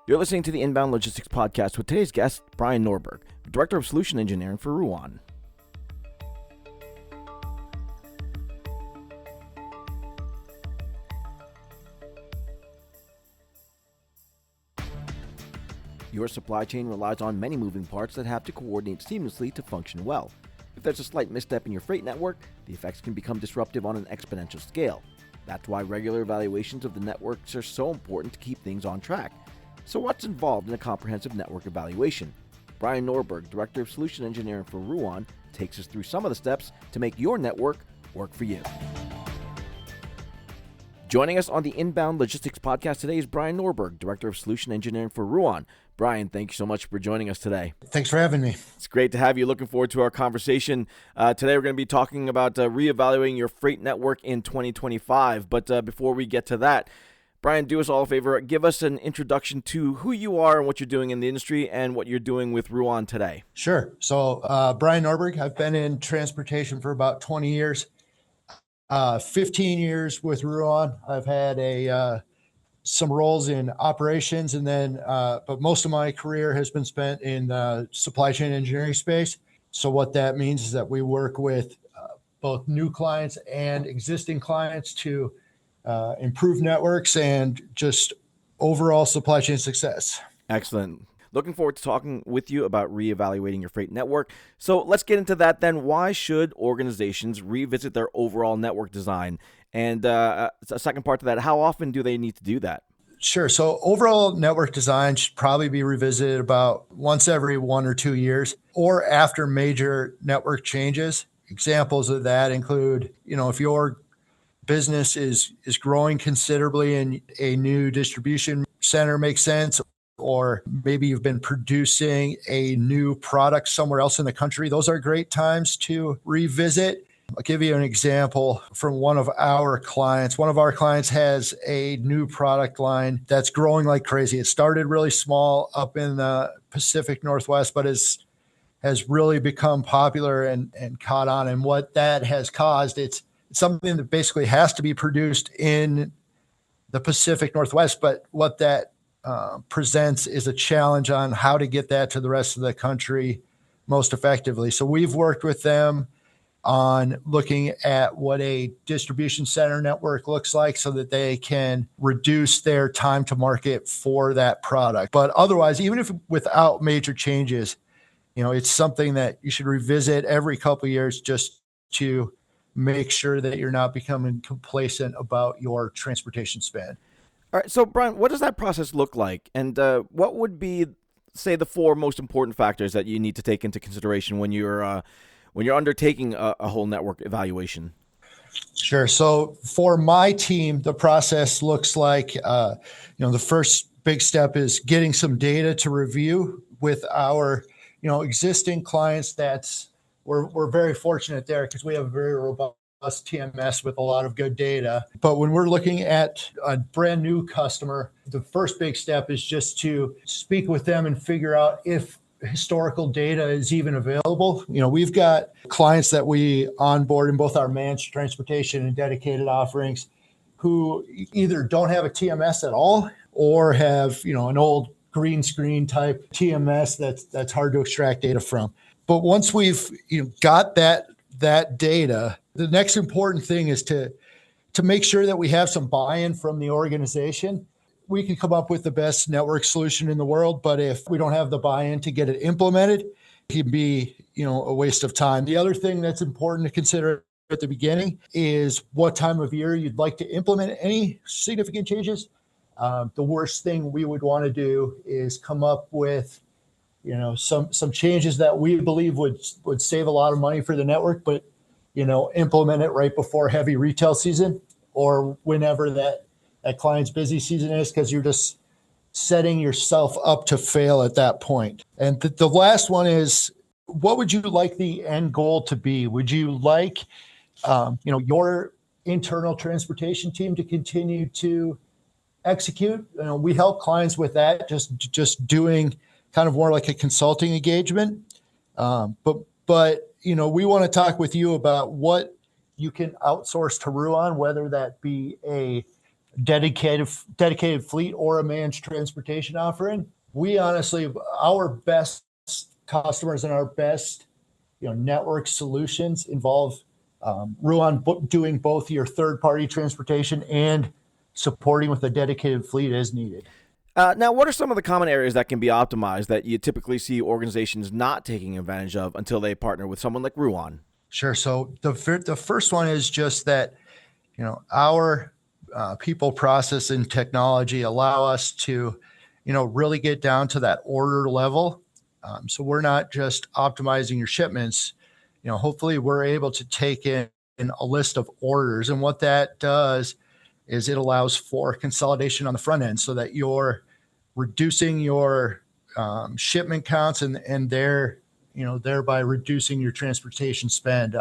You're listening to the Inbound Logistics Podcast with today's guest, Brian Norberg, Director of Solution Engineering for Ruan. Your supply chain relies on many moving parts that have to coordinate seamlessly to function well. If there's a slight misstep in your freight network, the effects can become disruptive on an exponential scale. That's why regular evaluations of the networks are so important to keep things on track. So what's involved in a comprehensive network evaluation? Brian Norberg, Director of Solution Engineering for Ruan, takes us through some of the steps to make your network work for you. Joining us on the Inbound Logistics Podcast today is Brian Norberg, Director of Solution Engineering for Ruan. Brian, thank you so much for joining us today. Thanks for having me. It's great to have you. Looking forward to our conversation. Today we're going to be talking about reevaluating your freight network in 2025. But before we get to that, Brian, do us all a favor. Give us an introduction to who you are and what you're doing in the industry and what you're doing with Ruan today. Sure. So Brian Norberg, I've been in transportation for about 20 years, 15 years with Ruan. I've had some roles in operations, and then, but most of my career has been spent in the supply chain engineering space. So what that means is that we work with both new clients and existing clients to improve networks and just overall supply chain success. Excellent. Looking forward to talking with you about reevaluating your freight network. So let's get into that then. Why should organizations revisit their overall network design? And a second part to that, how often do they need to do that? Sure. So overall network design should probably be revisited about once every 1 or 2 years or after major network changes. Examples of that include, if your business is growing considerably and a new distribution center makes sense, or maybe you've been producing a new product somewhere else in the country, those are great times to revisit. I'll give you an example from one of our clients. One of our clients has a new product line that's growing like crazy. It started really small up in the Pacific Northwest, but has really become popular and caught on. And what that has caused, it's something that basically has to be produced in the Pacific Northwest. But what that presents is a challenge on how to get that to the rest of the country most effectively. So we've worked with them on looking at what a distribution center network looks like so that they can reduce their time to market for that product. But otherwise, even if without major changes, it's something that you should revisit every couple of years just to make sure that you're not becoming complacent about your transportation spend. All right. So, Brian, what does that process look like? And what would be, say, the 4 most important factors that you need to take into consideration when you're undertaking a whole network evaluation? Sure. So for my team, the process looks like, the first big step is getting some data to review with our, existing clients. We're very fortunate there because we have a very robust TMS with a lot of good data. But when we're looking at a brand new customer, the first big step is just to speak with them and figure out if historical data is even available. We've got clients that we onboard in both our managed transportation and dedicated offerings who either don't have a TMS at all or have, an old green screen type TMS that's hard to extract data from. But once we've got that data, the next important thing is to make sure that we have some buy-in from the organization. We can come up with the best network solution in the world, but if we don't have the buy-in to get it implemented, it can be, a waste of time. The other thing that's important to consider at the beginning is what time of year you'd like to implement any significant changes. The worst thing we would want to do is come up with, some changes that we believe would save a lot of money for the network, but, implement it right before heavy retail season or whenever that client's busy season is, because you're just setting yourself up to fail at that point. And the last one is, what would you like the end goal to be? Would you like, your internal transportation team to continue to execute? We help clients with that, just doing kind of more like a consulting engagement. But we want to talk with you about what you can outsource to Ruan, whether that be a dedicated fleet or a managed transportation offering. We honestly, our best customers and our best network solutions involve Ruan doing both your third-party transportation and supporting with a dedicated fleet as needed. Now, what are some of the common areas that can be optimized that you typically see organizations not taking advantage of until they partner with someone like Ruan? Sure. So the first one is just that our people, process, and technology allow us to really get down to that order level. So we're not just optimizing your shipments. Hopefully we're able to take in a list of orders, and what that does is it allows for consolidation on the front end, so that you're reducing your shipment counts and thereby reducing your transportation spend.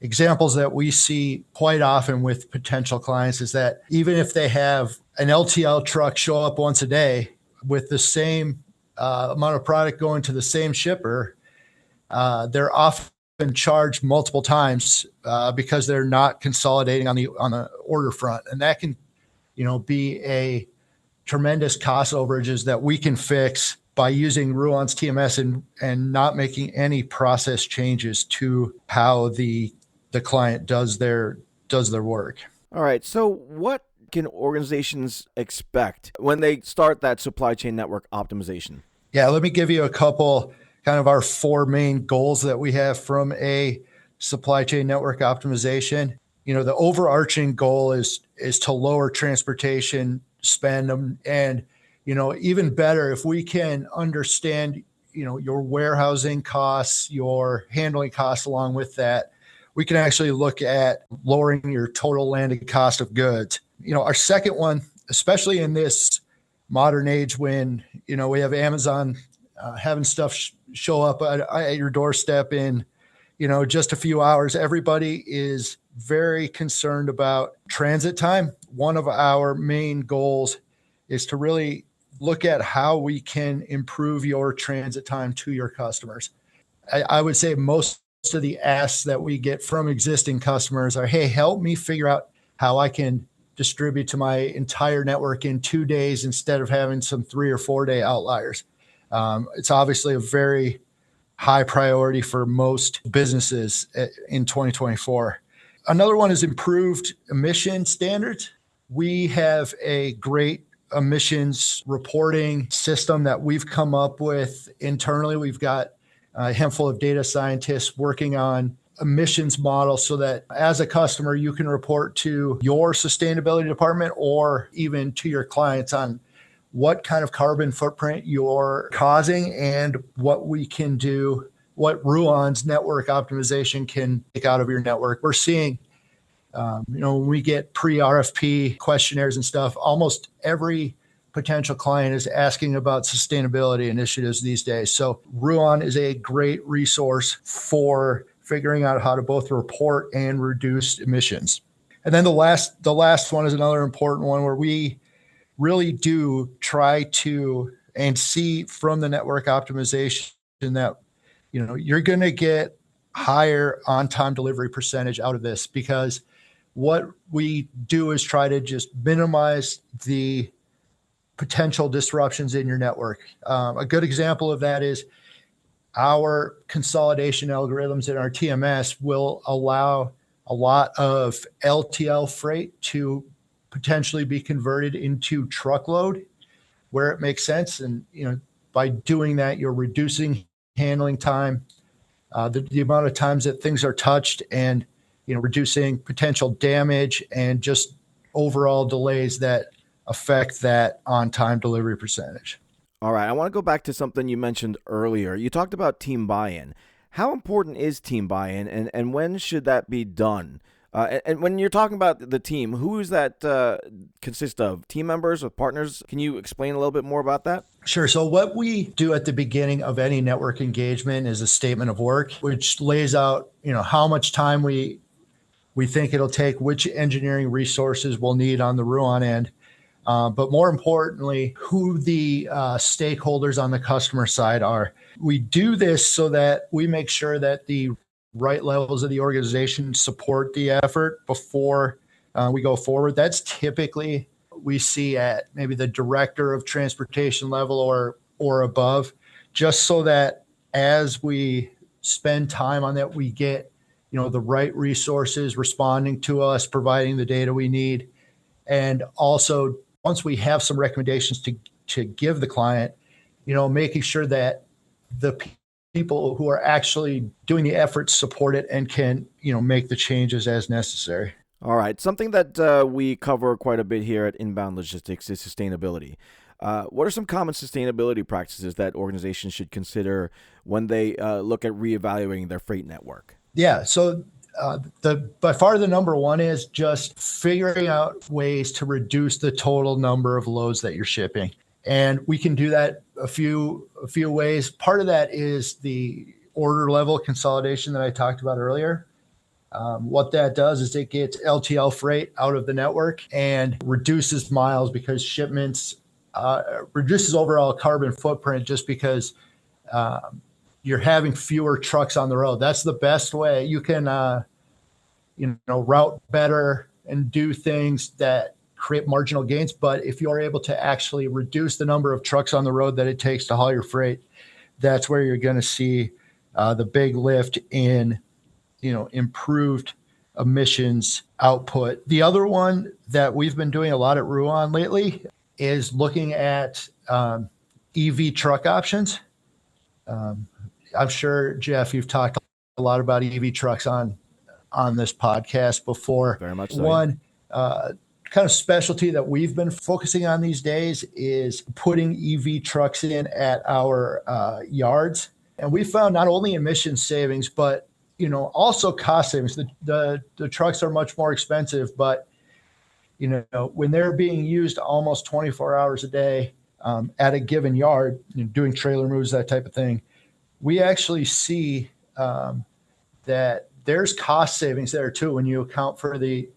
Examples that we see quite often with potential clients is that even if they have an LTL truck show up once a day with the same amount of product going to the same shipper, they're often charged multiple times because they're not consolidating on the order front, and that can be a tremendous cost overages that we can fix by using Ruan's TMS and not making any process changes to how the client does their work. All right. So what can organizations expect when they start that supply chain network optimization? Yeah, let me give you a couple kind of our four main goals that we have from a supply chain network optimization. The overarching goal is to lower transportation spend, and even better if we can understand your warehousing costs, your handling costs along with that, we can actually look at lowering your total landed cost of goods. Our second one, especially in this modern age when we have Amazon having stuff show up at your doorstep in just a few hours, everybody is very concerned about transit time. One of our main goals is to really look at how we can improve your transit time to your customers. I would say most of the asks that we get from existing customers are, hey, help me figure out how I can distribute to my entire network in 2 days instead of having some 3 or 4 day outliers. It's obviously a very high priority for most businesses in 2024. Another one is improved emission standards. We have a great emissions reporting system that we've come up with internally. We've got a handful of data scientists working on emissions models so that as a customer, you can report to your sustainability department or even to your clients on what kind of carbon footprint you're causing and what we can do, what Ruan's network optimization can take out of your network. We're seeing, when we get pre-RFP questionnaires and stuff, almost every potential client is asking about sustainability initiatives these days. So Ruan is a great resource for figuring out how to both report and reduce emissions. And then the last one is another important one where we really do try to and see from the network optimization that you're going to get higher on-time delivery percentage out of this, because what we do is try to just minimize the potential disruptions in your network. A good example of that is our consolidation algorithms in our TMS will allow a lot of LTL freight to potentially be converted into truckload where it makes sense. And, by doing that, you're reducing handling time, the amount of times that things are touched, and, reducing potential damage and just overall delays that affect that on-time delivery percentage. All right. I want to go back to something you mentioned earlier. You talked about team buy-in. How important is team buy-in, and when should that be done? And when you're talking about the team, who is that consist of? Team members or partners? Can you explain a little bit more about that? Sure. So what we do at the beginning of any network engagement is a statement of work, which lays out, how much time we think it'll take, which engineering resources we'll need on the Ruan end. But more importantly, who the stakeholders on the customer side are. We do this so that we make sure that the right levels of the organization support the effort before we go forward. That's typically we see at maybe the director of transportation level or above, just so that as we spend time on that, we get, the right resources responding to us, providing the data we need. And also, once we have some recommendations to give the client, making sure that the people who are actually doing the effort support it and can, make the changes as necessary. All right. Something that we cover quite a bit here at Inbound Logistics is sustainability. What are some common sustainability practices that organizations should consider when they look at reevaluating their freight network? Yeah. So by far the number one is just figuring out ways to reduce the total number of loads that you're shipping. And we can do that a few ways. Part of that is the order level consolidation that I talked about earlier. What that does is it gets LTL freight out of the network and reduces miles because shipments reduces overall carbon footprint just because you're having fewer trucks on the road. That's the best way. You can, route better and do things that create marginal gains. But if you're able to actually reduce the number of trucks on the road that it takes to haul your freight, that's where you're going to see the big lift in, improved emissions output. The other one that we've been doing a lot at Ruan lately is looking at EV truck options. I'm sure, Jeff, you've talked a lot about EV trucks on this podcast before. Very much so. One kind of specialty that we've been focusing on these days is putting EV trucks in at our yards. And we found not only emission savings, but also cost savings. The trucks are much more expensive, but when they're being used almost 24 hours a day at a given yard, doing trailer moves, that type of thing, we actually see that there's cost savings there too when you account for the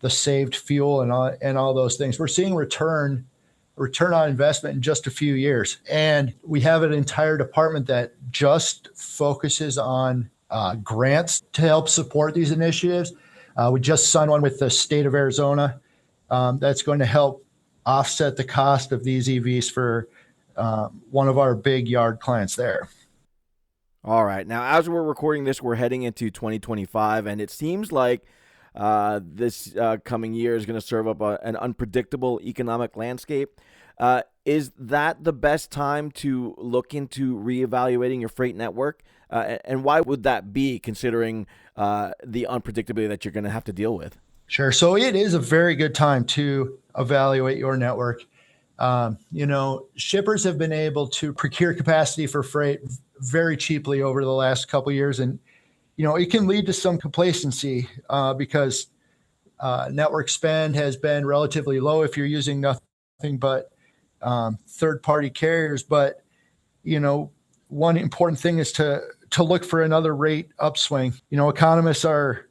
saved fuel and all those things. We're seeing return on investment in just a few years, and we have an entire department that just focuses on grants to help support these initiatives. We just signed one with the state of Arizona that's going to help offset the cost of these EVs for one of our big yard clients there. All right. Now, as we're recording this, we're heading into 2025, and it seems like this coming year is going to serve up an unpredictable economic landscape. Is that the best time to look into reevaluating your freight network? And why would that be, considering the unpredictability that you're going to have to deal with? Sure. So it is a very good time to evaluate your network. Shippers have been able to procure capacity for freight very cheaply over the last couple of years. And, it can lead to some complacency because network spend has been relatively low if you're using nothing but third-party carriers. But, one important thing is to look for another rate upswing. Economists are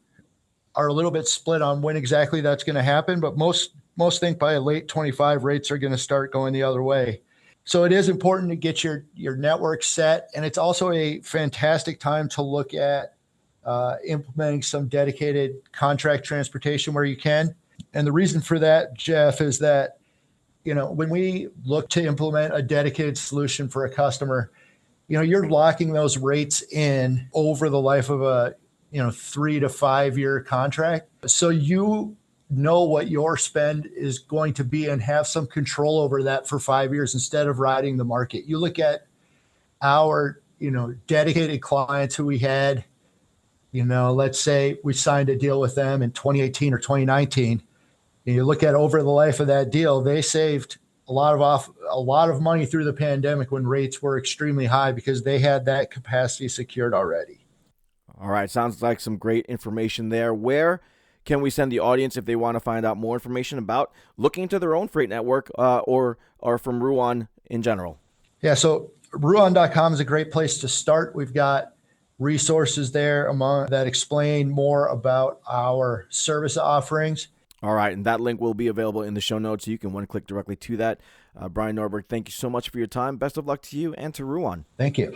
a little bit split on when exactly that's going to happen, but most think by late 25 rates are going to start going the other way. So it is important to get your network set. And it's also a fantastic time to look at implementing some dedicated contract transportation where you can. And the reason for that, Jeff, is that, when we look to implement a dedicated solution for a customer, you're locking those rates in over the life of a 3 to 5 year contract. So you know what your spend is going to be and have some control over that for 5 years instead of riding the market. You look at our, dedicated clients who we had, let's say we signed a deal with them in 2018 or 2019. And you look at over the life of that deal, they saved a lot of money through the pandemic when rates were extremely high because they had that capacity secured already. All right. Sounds like some great information there. Where can we send the audience if they want to find out more information about looking into their own freight network or from Ruan in general? Yeah, so Ruan.com is a great place to start. We've got resources there that explain more about our service offerings. All right, and that link will be available in the show notes, so you can one-click directly to that. Brian Norberg, thank you so much for your time. Best of luck to you and to Ruan. Thank you.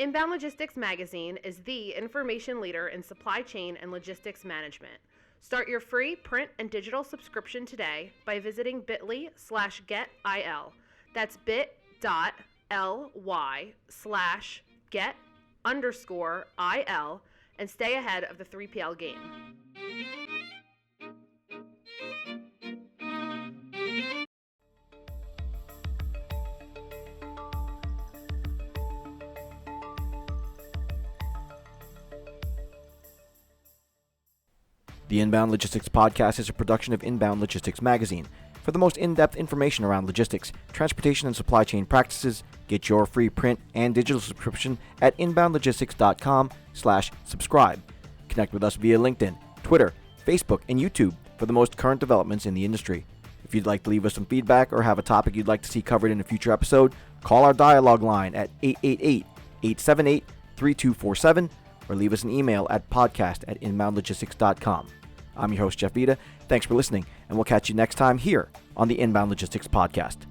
Inbound Logistics Magazine is the information leader in supply chain and logistics management. Start your free print and digital subscription today by visiting bit.ly/getil. That's bit.ly/get_il and stay ahead of the 3PL game. The Inbound Logistics Podcast is a production of Inbound Logistics Magazine. For the most in-depth information around logistics, transportation, and supply chain practices, get your free print and digital subscription at inboundlogistics.com/subscribe. Connect with us via LinkedIn, Twitter, Facebook, and YouTube for the most current developments in the industry. If you'd like to leave us some feedback or have a topic you'd like to see covered in a future episode, call our Dialog line at 888-878-3247 or leave us an email at podcast@inboundlogistics.com. I'm your host, Jeff Vita. Thanks for listening, and we'll catch you next time here on the Inbound Logistics Podcast.